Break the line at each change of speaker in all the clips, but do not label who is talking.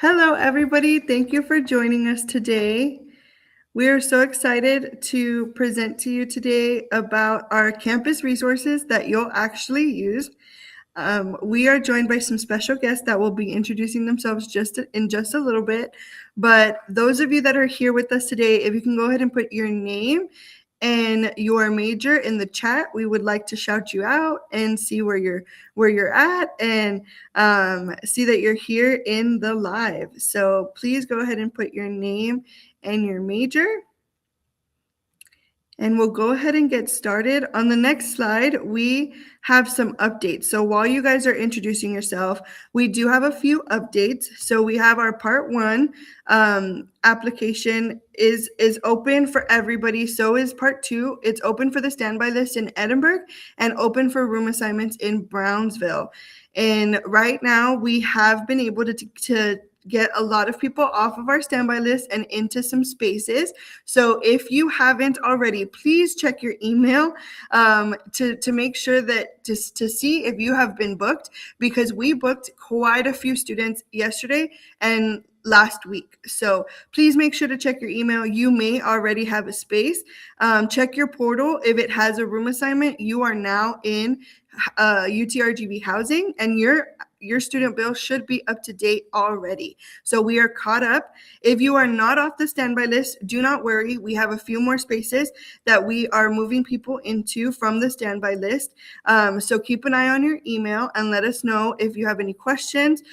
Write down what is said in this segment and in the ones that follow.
Hello, everybody. Thank you for joining us today. We are so excited to present to you today about our campus resources that you'll actually use. We are joined by some special guests that will be introducing themselves in just a little bit. But those of you that are here with us today, if you can go ahead and put your name and your major in the chat, we would like to shout you out and see where you're at and see that you're here in the live. So please go ahead and put your name and your major. And we'll go ahead and get started. On the next slide, we have some updates. So while you guys are introducing yourself, we do have a few updates. So we have our part one application is open for everybody. So is part two. It's open for the standby list in Edinburgh and open for room assignments in Brownsville. And right now we have been able to get a lot of people off of our standby list and into some spaces. So if you haven't already, please check your email to make sure that to see if you have been booked, because we booked quite a few students yesterday and last week. So please make sure to check your email. You may already have a space. Check your portal. If it has a room assignment, you are now in UTRGV housing, and your student bill should be up to date already. So we are caught up. If you are not off the standby list, do not worry. We have a few more spaces that we are moving people into from the standby list. So keep an eye on your email and let us know if you have any questions.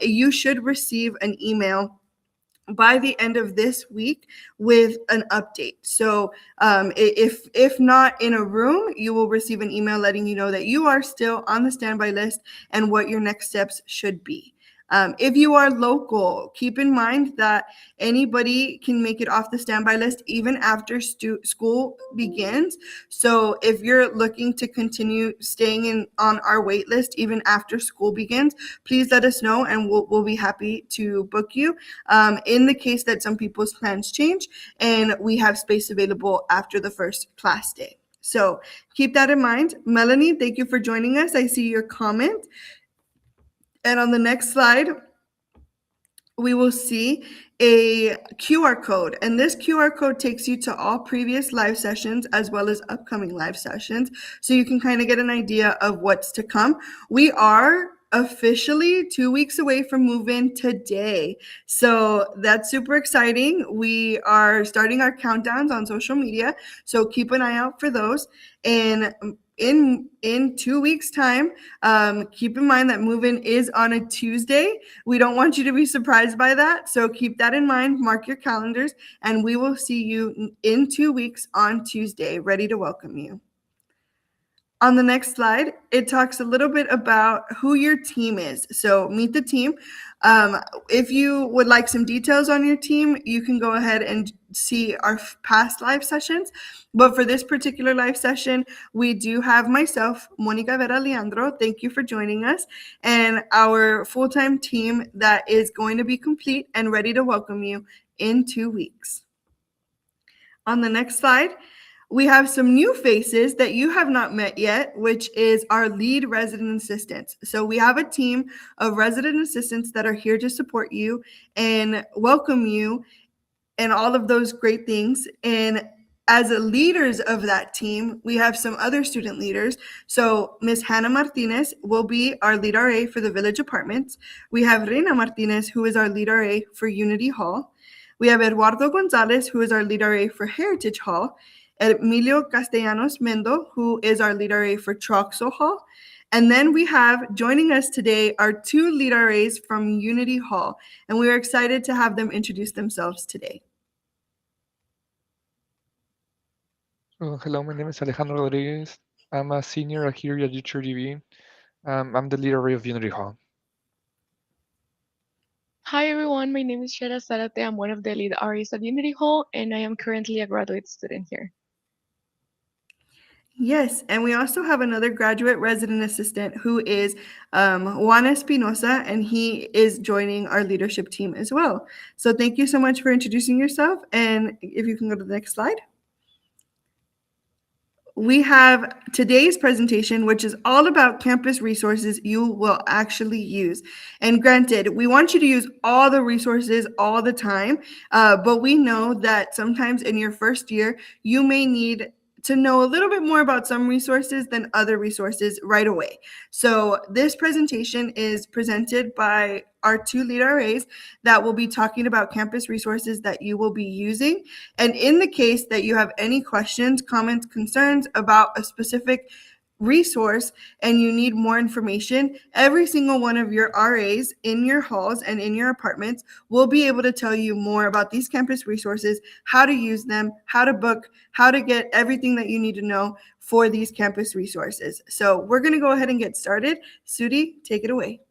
You should receive an email by the end of this week with an update. So if not in a room, you will receive an email letting you know that you are still on the standby list and what your next steps should be. If you are local, keep in mind that anybody can make it off the standby list even after school begins. So if you're looking to continue staying on our wait list even after school begins, please let us know and we'll be happy to book you in the case that some people's plans change and we have space available after the first class day. So keep that in mind. Melanie, thank you for joining us. I see your comment. And on the next slide, we will see a QR code, and this QR code takes you to all previous live sessions as well as upcoming live sessions, so you can kind of get an idea of what's to come. We are officially 2 weeks away from move-in today, so that's super exciting. We are starting our countdowns on social media, so keep an eye out for those. And in 2 weeks time, keep in mind that move-in is on a Tuesday. We don't want you to be surprised by that, so keep that in mind. Mark your calendars, and we will see you in 2 weeks on Tuesday, ready to welcome you. On the next slide, it talks a little bit about who your team is. So meet the team. If you would like some details on your team, you can go ahead and see our past live sessions. But for this particular live session, we do have myself, Monica Vera Leandro. Thank you for joining us. And our full-time team that is going to be complete and ready to welcome you in 2 weeks. On the next slide, we have some new faces that you have not met yet, which is our lead resident assistants. So we have a team of resident assistants that are here to support you and welcome you and all of those great things. And as leaders of that team, we have some other student leaders. So Ms. Hannah Martinez will be our lead RA for the Village Apartments. We have Reina Martinez, who is our lead RA for Unity Hall. We have Eduardo Gonzalez, who is our lead RA for Heritage Hall. Emilio Castellanos Mendo, who is our lead RA for Troxel Hall. And then we have joining us today our two lead RAs from Unity Hall, and we are excited to have them introduce themselves today.
Hello, my name is Alejandro Rodriguez. I'm a senior here at UTRGV. I'm the lead RA of Unity Hall.
Hi everyone, my name is Shera Zarate. I'm one of the lead RAs at Unity Hall, and I am currently a graduate student here.
Yes, and we also have another graduate resident assistant who is Juan Espinosa, and he is joining our leadership team as well. So thank you so much for introducing yourself, and if you can go to the next slide. we have today's presentation, which is all about campus resources you will actually use. And granted, we want you to use all the resources all the time, but we know that sometimes in your first year, you may need to know a little bit more about some resources than other resources right away. So, this presentation is presented by our two lead RAs that will be talking about campus resources that you will be using. And in the case that you have any questions, comments, concerns about a specific resource and you need more information, every single one of your RAs in your halls and in your apartments will be able to tell you more about these campus resources, how to use them, how to book, how to get everything that you need to know for these campus resources. So we're going to go ahead and get started. Sudi, take it away.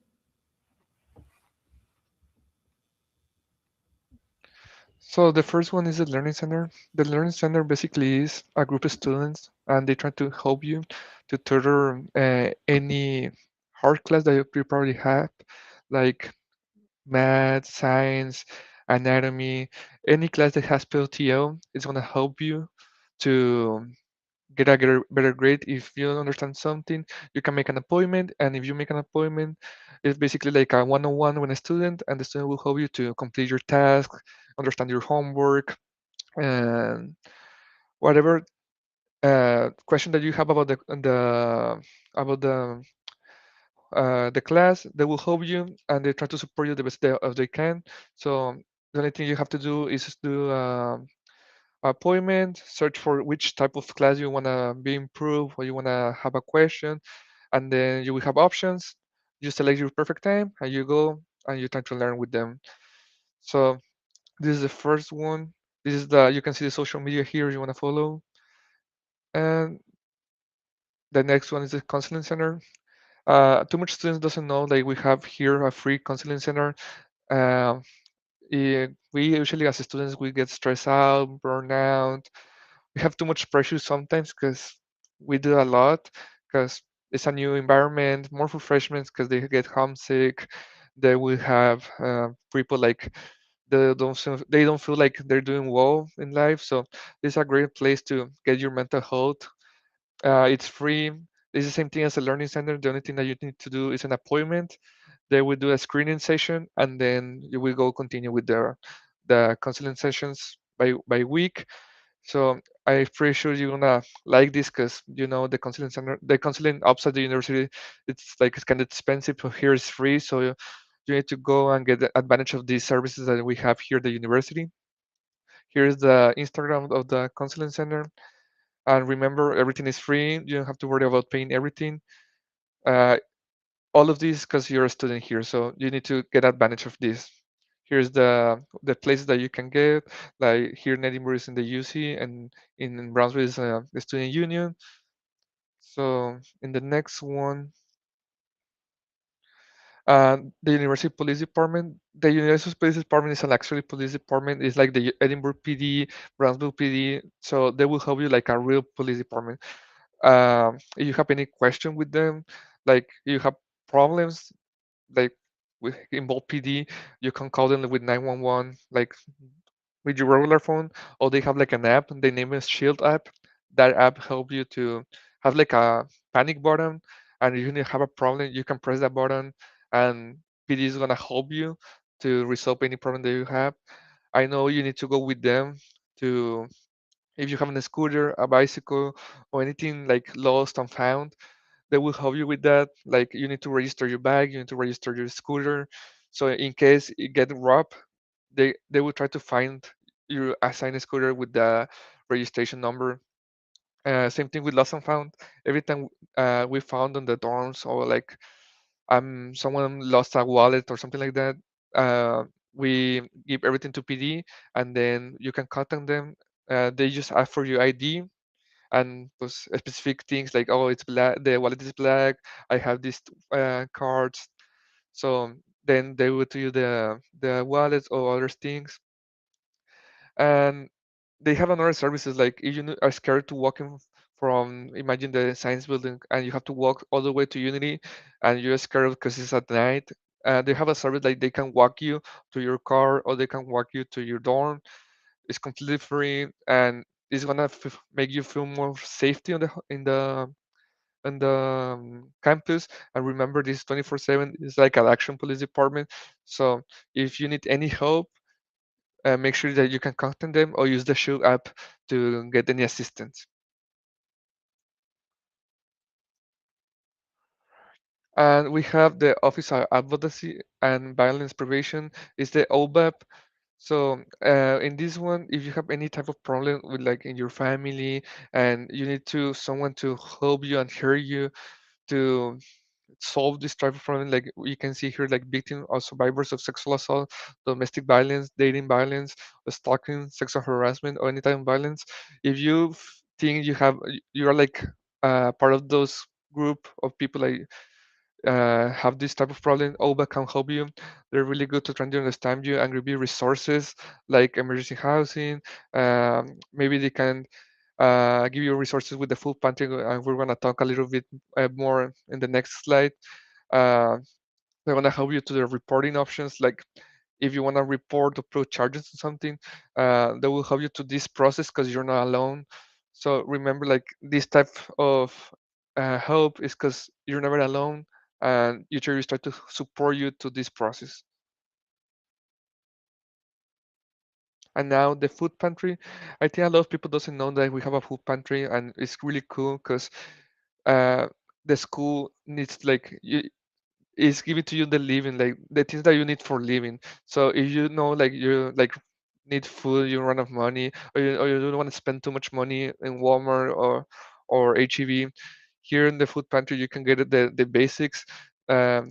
So the first one is the Learning Center. The Learning Center basically is a group of students, and they try to help you to tutor any hard class that you probably have, like math, science, anatomy, any class that has PLTO. It's gonna help you to get a better grade. If you don't understand something, you can make an appointment, and if you make an appointment, it's basically like a one-on-one with a student, and the student will help you to complete your task, understand your homework, and whatever question that you have about the class, they will help you and they try to support you the best they can. So the only thing you have to do is just do appointment, search for which type of class you want to be improved or you want to have a question, and then you will have options. You select your perfect time and you go and you try to learn with them. So this is the first one. This is the, you can see the social media here you want to follow. And the next one is the counseling center. Too much students doesn't know that we have here a free counseling center. Uh, we usually as students we get stressed out, burned out. We have too much pressure sometimes because we do a lot because it's a new environment, more for freshmen because they get homesick. They will have people like they don't feel like they're doing well in life. So this is a great place to get your mental health. It's free. It's the same thing as a learning center. The only thing that you need to do is an appointment. They will do a screening session, and then you will go continue with the counseling sessions by week. So I'm pretty sure you're gonna like this because you know the counseling center, the counseling outside the university, it's kind of expensive. But here it's free, so you need to go and get the advantage of these services that we have here at the university. Here's the Instagram of the counseling center. And remember, everything is free. You don't have to worry about paying everything. Uh, all of this because you're a student here, so you need to get advantage of this. Here's the places that you can get. Like here in Edinburgh is in the UC, and in Brownsville is the student union. So in the next one, the University Police Department. The University Police Department is an actually police department. It's like the Edinburgh PD, Brownsville PD. So they will help you like a real police department. If you have any question with them, like you have problems, like with involve PD, you can call them with 911, like with your regular phone, or they have like an app. They name it Shield app. That app help you to have like a panic button, and if you have a problem, you can press that button, and PD is gonna help you to resolve any problem that you have. I know you need to go with them to if you have a scooter, a bicycle, or anything like lost and found, they will help you with that. Like you need to register your bag, you need to register your scooter. So in case it get robbed, they will try to find your assigned scooter with the registration number. Same thing with lost and found. Every time we found on the dorms or like someone lost a wallet or something like that, we give everything to PD and then you can contact them. They just ask for your ID and pues, specific things like, oh, it's black, the wallet is black, I have these cards. So then they will to you the wallets or other things. And they have another services like if you are scared to walk in from imagine the science building and you have to walk all the way to Unity and you're scared because it's at night. They have a service like they can walk you to your car or they can walk you to your dorm. It's completely free and is gonna make you feel more safety on the campus. And remember, this 24/7 is like an action police department. So if you need any help, make sure that you can contact them or use the Shoe app to get any assistance. And we have the Office of Advocacy and Violence Prevention, is the OBAP. So in this one, if you have any type of problem with like in your family and you need to someone to help you and hear you to solve this type of problem, like you can see here, like victims or survivors of sexual assault, domestic violence, dating violence, stalking, sexual harassment, or any type of violence. If you think you are like part of those group of people like have this type of problem, OBA can help you. They're really good to try to understand you and give you resources like emergency housing. Maybe they can give you resources with the food pantry, and we're going to talk a little bit more in the next slide. Uh, they're going to help you to the reporting options, like if you want to report or put charges on something, they will help you to this process because you're not alone. So remember, like this type of help is because you're never alone, and UTRGV try to support you to this process. And now the food pantry, I think a lot of people doesn't know that we have a food pantry, and it's really cool because uh, the school needs like is giving to you the living, like the things that you need for living. So if you know like you like need food, you run out of money, or you don't want to spend too much money in Walmart or HEB, here in the food pantry you can get the basics. Um,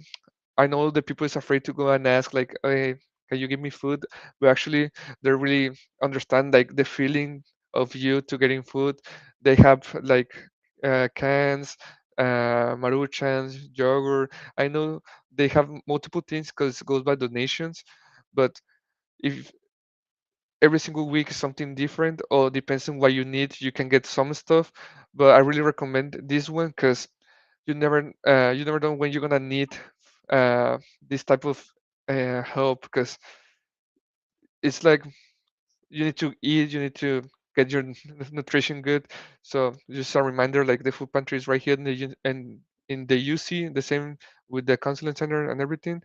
I know the people is afraid to go and ask like, hey, can you give me food? But actually, they really understand like the feeling of you to getting food. They have like cans, maruchans, yogurt. I know they have multiple things because it goes by donations, but if every single week is something different or depends on what you need, you can get some stuff. But I really recommend this one because you never know when you're gonna need uh, this type of help, because it's like you need to eat, you need to get your nutrition good. So just a reminder, like the food pantry is right here in the and in the UC, the same with the counseling center and everything.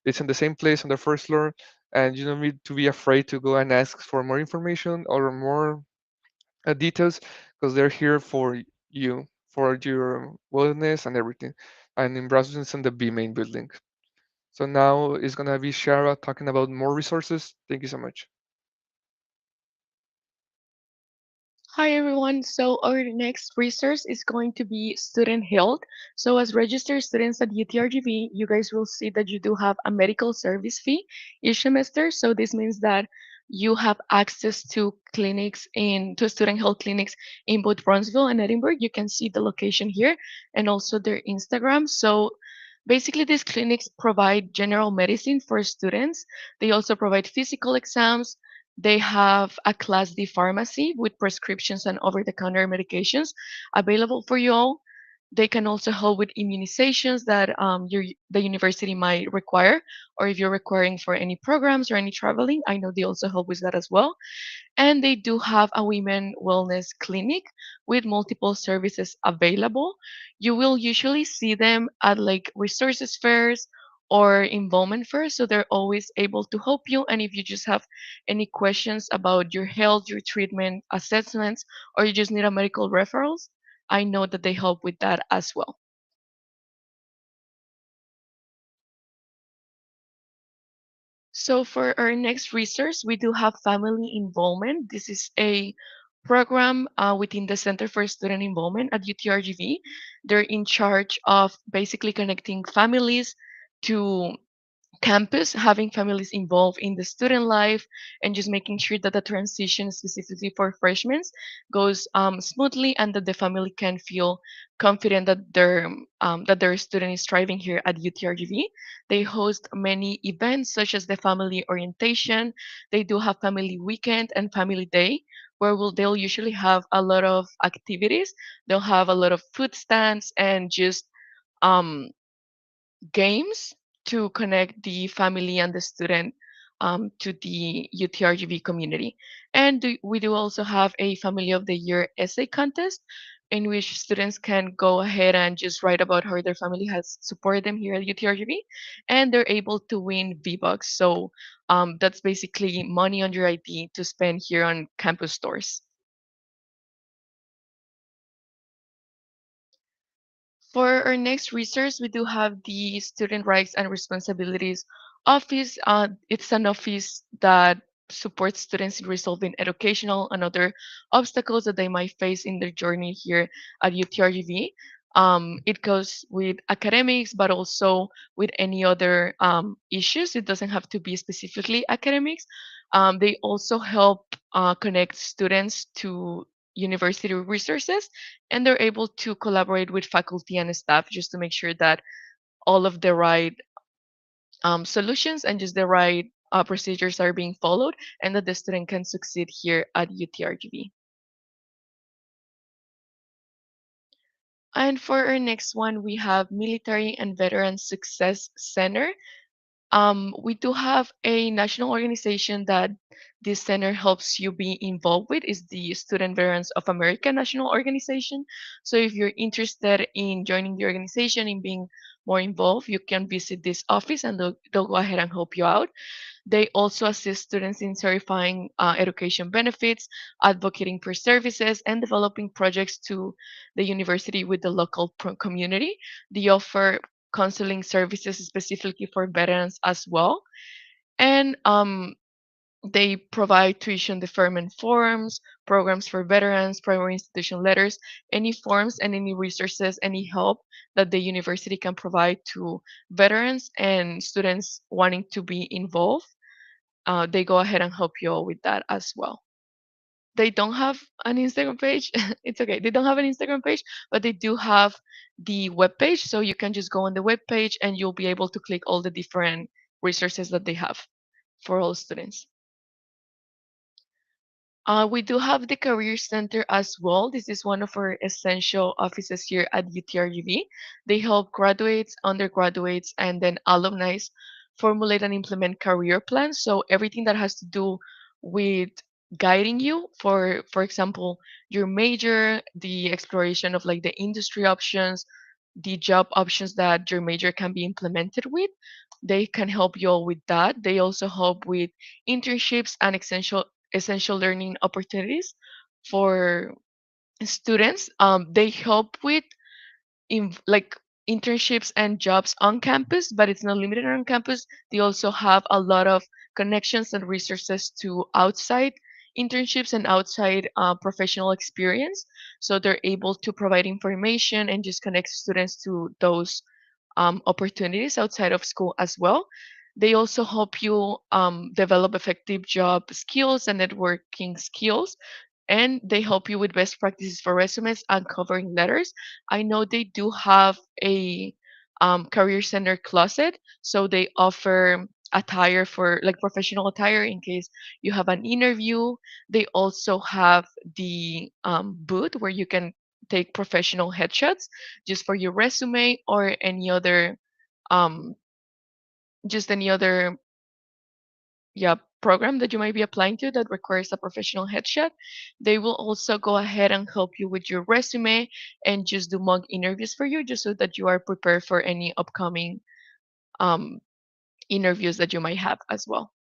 It's in the same place on the first floor, and you don't need to be afraid to go and ask for more information or more details, because they're here for you, for your wellness and everything. And in Brazil, it's in the B main building. So now it's gonna be Shara talking about more resources. Thank you so much.
Hi everyone. So our next resource is going to be student health. So as registered students at UTRGV, you guys will see that you do have a medical service fee each semester. So this means that you have access to clinics to student health clinics in both Bronzeville and Edinburgh. You can see the location here and also their Instagram. So basically these clinics provide general medicine for students. They also provide physical exams. They have a Class D pharmacy with prescriptions and over the counter medications available for you all. They can also help with immunizations that the university might require, or if you're requiring for any programs or any traveling, I know they also help with that as well. And they do have a women wellness clinic with multiple services available. You will usually see them at like resources fairs or involvement fairs, so they're always able to help you. And if you just have any questions about your health, your treatment assessments, or you just need a medical referrals, I know that they help with that as well. So for our next resource, we do have family involvement. This is a program within the Center for Student Involvement at UTRGV. They're in charge of basically connecting families to campus, having families involved in the student life, and just making sure that the transition, specifically for freshmen, goes smoothly, and that the family can feel confident that their student is thriving here at UTRGV. They host many events such as the family orientation. They do have family weekend and family day, where they'll usually have a lot of activities. They'll have a lot of food stands and just um, games to connect the family and the student to the UTRGV community. And we do also have a Family of the Year essay contest in which students can go ahead and just write about how their family has supported them here at UTRGV, and they're able to win V-Bucks. So that's basically money on your ID to spend here on campus stores. For our next resource, we do have the Student Rights and Responsibilities Office. It's an office that supports students in resolving educational and other obstacles that they might face in their journey here at UTRGV. It goes with academics, but also with any other issues. It doesn't have to be specifically academics. They also help connect students to university resources, and they're able to collaborate with faculty and staff just to make sure that all of the right solutions and just the right procedures are being followed, and that the student can succeed here at UTRGV. And for our next one, we have Military and Veteran Success Center. We do have a national organization that this center helps you be involved with is the Student Veterans of America National Organization. So if you're interested in joining the organization and being more involved, you can visit this office and they'll go ahead and help you out. They also assist students in certifying education benefits, advocating for services, and developing projects to the university with the local community. They offer counseling services specifically for veterans as well. And they provide tuition deferment forms, programs for veterans, primary institution letters, any forms and any resources, any help that the university can provide to veterans and students wanting to be involved. They go ahead and help you all with that as well. They don't have an Instagram page. It's okay. They don't have an Instagram page, but they do have the web page. So you can just go on the web page and you'll be able to click all the different resources that they have for all students. We do have the Career Center as well. This is one of our essential offices here at UTRGV. They help graduates, undergraduates, and then alumni formulate and implement career plans. So everything that has to do with guiding you for example, your major, the exploration of like the industry options, the job options that your major can be implemented with. They can help you all with that. They also help with internships and essential learning opportunities for students. They help with like internships and jobs on campus, but it's not limited on campus. They also have a lot of connections and resources to outside internships and outside professional experience. So they're able to provide information and just connect students to those opportunities outside of school as well. They also help you develop effective job skills and networking skills, and they help you with best practices for resumes and covering letters. I know they do have a career center closet, so they offer attire for like professional attire in case you have an interview. They also have the booth where you can take professional headshots just for your resume or any other um, just any other yeah program that you might be applying to that requires a professional headshot. They will also go ahead and help you with your resume and just do mock interviews for you just so that you are prepared for any upcoming um, interviews that you might have as well.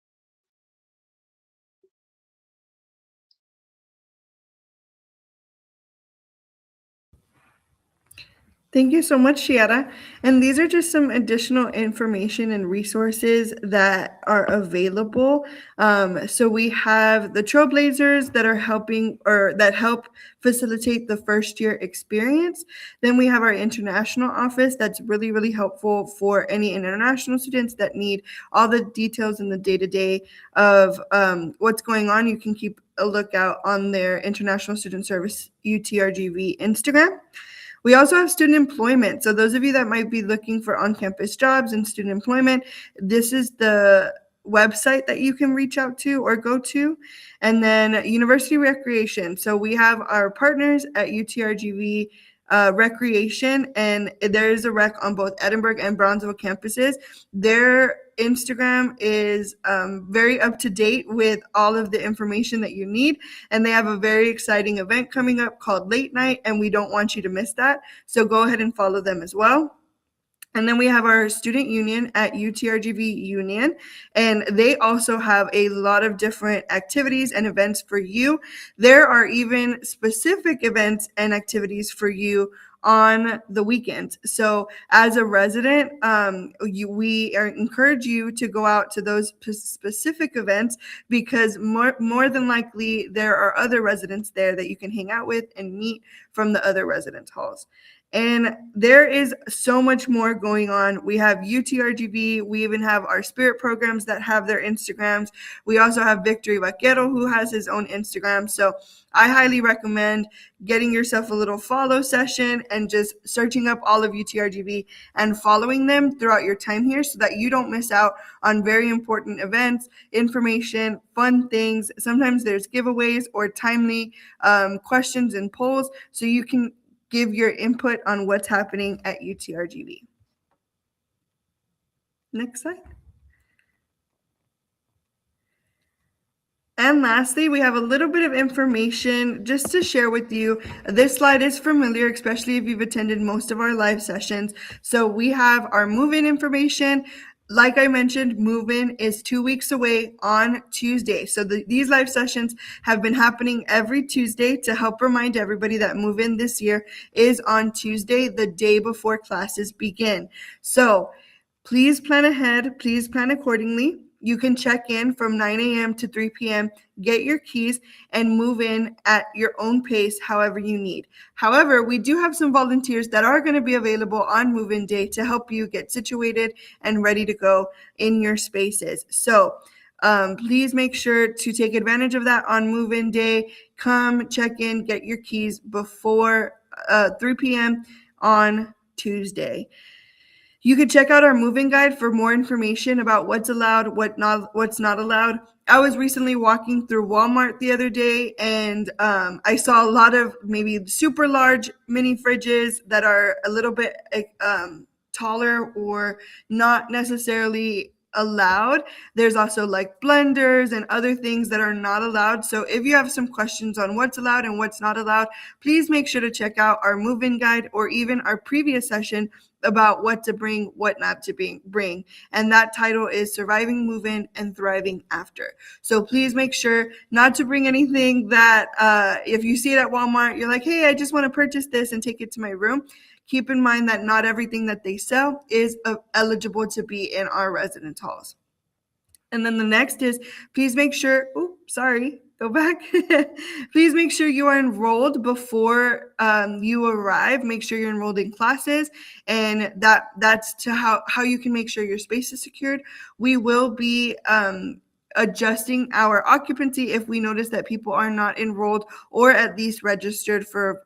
Thank you so much, Shiara. And these are just some additional information and resources that are available. So we have the Trailblazers that are helping or that help facilitate the first year experience. Then we have our international office that's really, really helpful for any international students that need all the details in the day to day of what's going on. You can keep a lookout on their International Student Service UTRGV Instagram. We also have student employment. So those of you that might be looking for on-campus jobs and student employment, this is the website that you can reach out to or go to. And then university recreation. So we have our partners at UTRGV recreation, and there is a rec on both Edinburgh and Brownsville campuses. Their Instagram is very up to date with all of the information that you need, and they have a very exciting event coming up called Late Night, and we don't want you to miss that. So go ahead and follow them as well. And then we have our student union at UTRGV Union, and they also have a lot of different activities and events for you. There are even specific events and activities for you on the weekends. So as a resident, we encourage you to go out to those specific events, because more than likely there are other residents there that you can hang out with and meet from the other residence halls. And there is so much more going on. We have UTRGV. We even have our spirit programs that have their Instagrams. We also have Victory Vaquero, who has his own Instagram. So I highly recommend getting yourself a little follow session and just searching up all of UTRGV and following them throughout your time here, so that you don't miss out on very important events, information, fun things. Sometimes there's giveaways or timely questions and polls, so you can give your input on what's happening at UTRGV. Next slide. And lastly, we have a little bit of information just to share with you. This slide is familiar, especially if you've attended most of our live sessions. So we have our move-in information. Like I mentioned, move-in is 2 weeks away on Tuesday. So these live sessions have been happening every Tuesday to help remind everybody that move-in this year is on Tuesday, the day before classes begin. So please plan ahead, please plan accordingly. You can check in from 9 a.m. to 3 p.m., get your keys, and move in at your own pace, however you need. However, we do have some volunteers that are going to be available on move-in day to help you get situated and ready to go in your spaces. So please make sure to take advantage of that on move-in day. Come check in, get your keys before 3 p.m. on Tuesday. You can check out our moving guide for more information about what's allowed, what's not allowed. I was recently walking through Walmart the other day, and I saw a lot of maybe super large mini fridges that are a little bit taller or not necessarily allowed. There's also like blenders and other things that are not allowed. So if you have some questions on what's allowed and what's not allowed, please make sure to check out our move-in guide or even our previous session about what to bring, what not to bring. And that title is Surviving Move-In and Thriving After. So please make sure not to bring anything that if you see it at Walmart, you're like, hey, I just want to purchase this and take it to my room. Keep in mind that not everything that they sell is eligible to be in our residence halls. And then the next is, please make sure, go back. Please make sure you are enrolled before you arrive. Make sure you're enrolled in classes, and that's to how you can make sure your space is secured. We will be adjusting our occupancy if we notice that people are not enrolled or at least registered for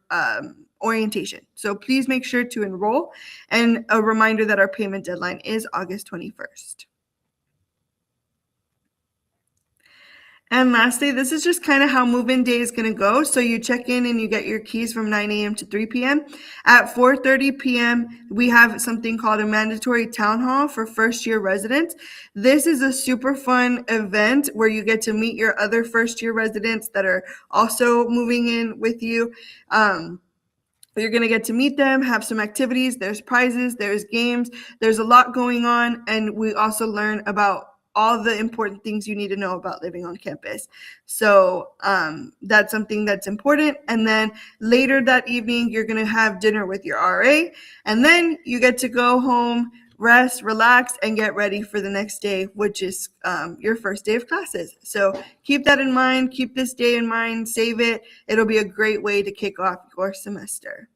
orientation. So please make sure to enroll, and a reminder that our payment deadline is August 21st. And lastly, this is just kind of how move-in day is going to go. So you check in and you get your keys from 9 a.m. to 3 p.m. At 4:30 p.m., we have something called a mandatory town hall for first-year residents. This is a super fun event where you get to meet your other first-year residents that are also moving in with you. You're going to get to meet them, have some activities. There's prizes, there's games, there's a lot going on. And we also learn about all the important things you need to know about living on campus. So that's something that's important. And then later that evening, you're going to have dinner with your RA. And then you get to go home, rest, relax, and get ready for the next day, which is your first day of classes. So keep that in mind. Keep this day in mind. Save it. It'll be a great way to kick off your semester.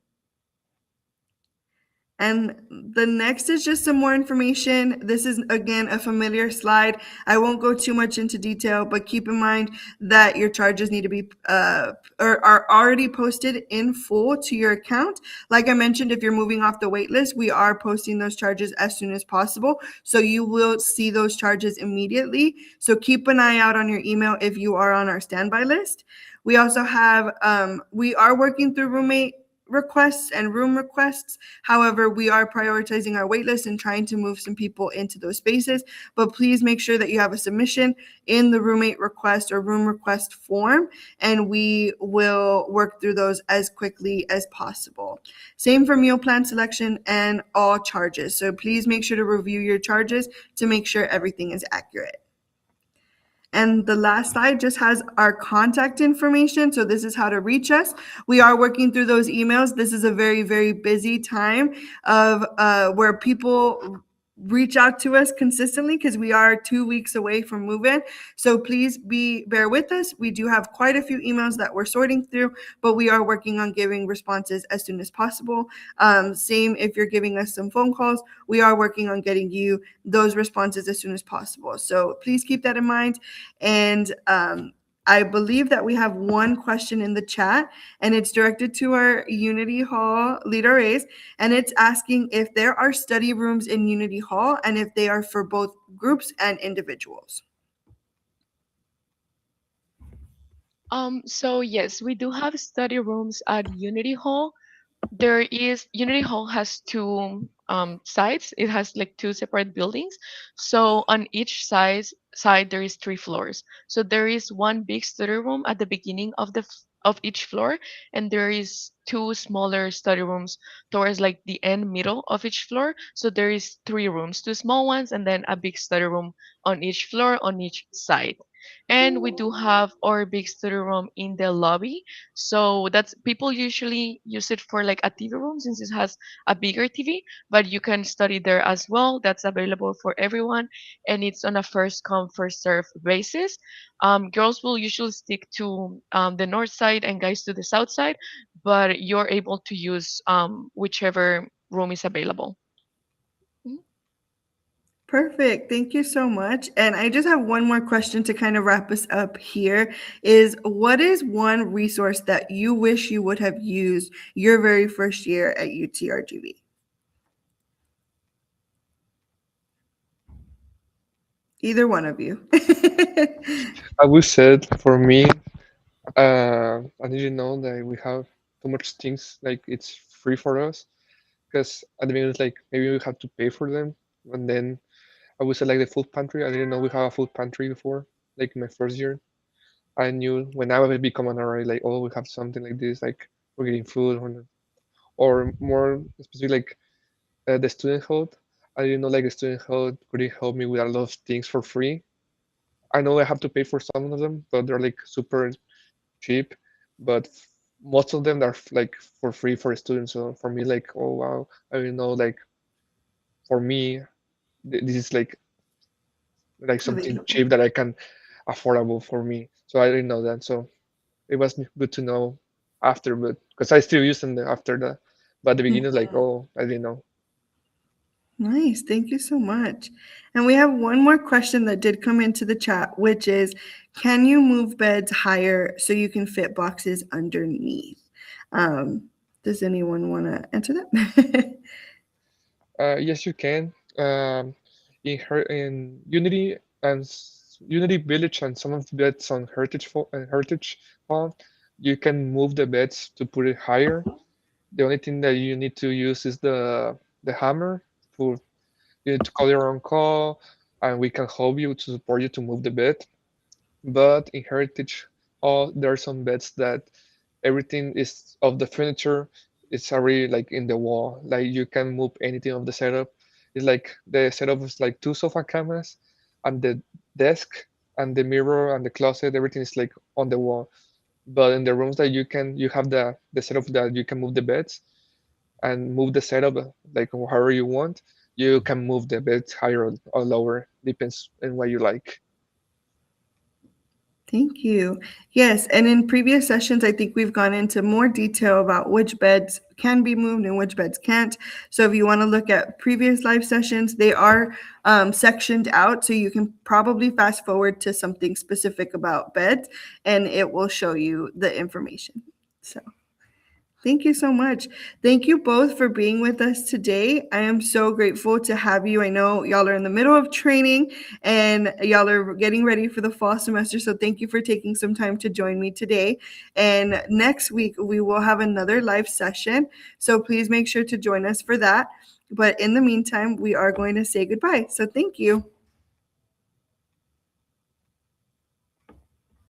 And the next is just some more information. This is, again, a familiar slide. I won't go too much into detail, but keep in mind that your charges need to be or are already posted in full to your account. Like I mentioned, if you're moving off the wait list, we are posting those charges as soon as possible. So you will see those charges immediately. So keep an eye out on your email if you are on our standby list. We also have, we are working through roommate requests and room requests. However, we are prioritizing our wait list and trying to move some people into those spaces. But please make sure that you have a submission in the roommate request or room request form, and we will work through those as quickly as possible. Same for meal plan selection and all charges. So please make sure to review your charges to make sure everything is accurate. And the last slide just has our contact information. So this is how to reach us. We are working through those emails. This is a very, very busy time of where people reach out to us consistently because we are 2 weeks away from move-in. So please bear with us. We do have quite a few emails that we're sorting through, but we are working on giving responses as soon as possible. Same if you're giving us some phone calls, we are working on getting you those responses as soon as possible. So please keep that in mind. And I believe that we have one question in the chat, and it's directed to our Unity Hall leader A's, and it's asking if there are study rooms in Unity Hall and if they are for both groups and individuals.
So yes, we do have study rooms at Unity Hall. There is Unity Hall has two sides. It has like two separate buildings. So on each side there is three floors. So there is one big study room at the beginning of of each floor, and there is two smaller study rooms towards like the end middle of each floor. So there is three rooms, two small ones, and then a big study room on each floor on each side. And we do have our big study room in the lobby, so that's people usually use it for like a TV room since it has a bigger TV, but you can study there as well. That's available for everyone, and it's on a first come first serve basis. Girls will usually stick to the north side and guys to the south side, but you're able to use whichever room is available. Mhm.
Perfect. Thank you so much. And I just have one more question to kind of wrap us up here is what is one resource that you wish you would have used your very first year at UTRGV? Either one of you.
I would say for me, I didn't know that we have too much things like it's free for us because at the beginning it's like maybe we have to pay for them, and then I would say like the food pantry. I didn't know we have a food pantry before, like my first year. I knew when I would become an RA, like oh we have something like this, like we're getting food, or more specific like the student health. I didn't know like the student health could help me with a lot of things for free. I know I have to pay for some of them, but they're like super cheap. But most of them are like for free for students. So for me, like oh wow, I didn't know like for me this is like something
Available.
cheap that I can affordable for me. So I didn't know that. So it was good to know after, but because I still use them after that. But at the beginning, like
Mhm.
oh I didn't know.
Nice. Thank you so much. And we have one more question that did come into the chat, which is can you move beds higher so you can fit boxes underneath? Um, does anyone want to answer that?
Yes, you can. In Unity and Unity Village and some of the beds on Heritage Farm, you can move the beds to put it higher. The only thing that you need to use is the hammer. For you need to call your own call, and we can help you to support you to move the bed. But in Heritage Hall, there are some beds that everything is of the furniture is already like in the wall. Like you can move anything of the setup. It's like the setup is like two sofa cameras and the desk and the mirror and the closet, everything is like on the wall. But in the rooms that you have the setup that you can move the beds and move the setup like however you want. You can move the beds higher or lower, depends on what you like.
Thank you. Yes, and in previous sessions, I think we've gone into more detail about which beds can be moved and which beds can't. So if you want to look at previous live sessions, they are sectioned out. So you can probably fast forward to something specific about beds and it will show you the information. So Thank you so much. Thank you both for being with us today. I am so grateful to have you. I know y'all are in the middle of training and y'all are getting ready for the fall semester. So thank you for taking some time to join me today. And next week, we will have another live session. So please make sure to join us for that. But in the meantime, we are going to say goodbye. So thank you.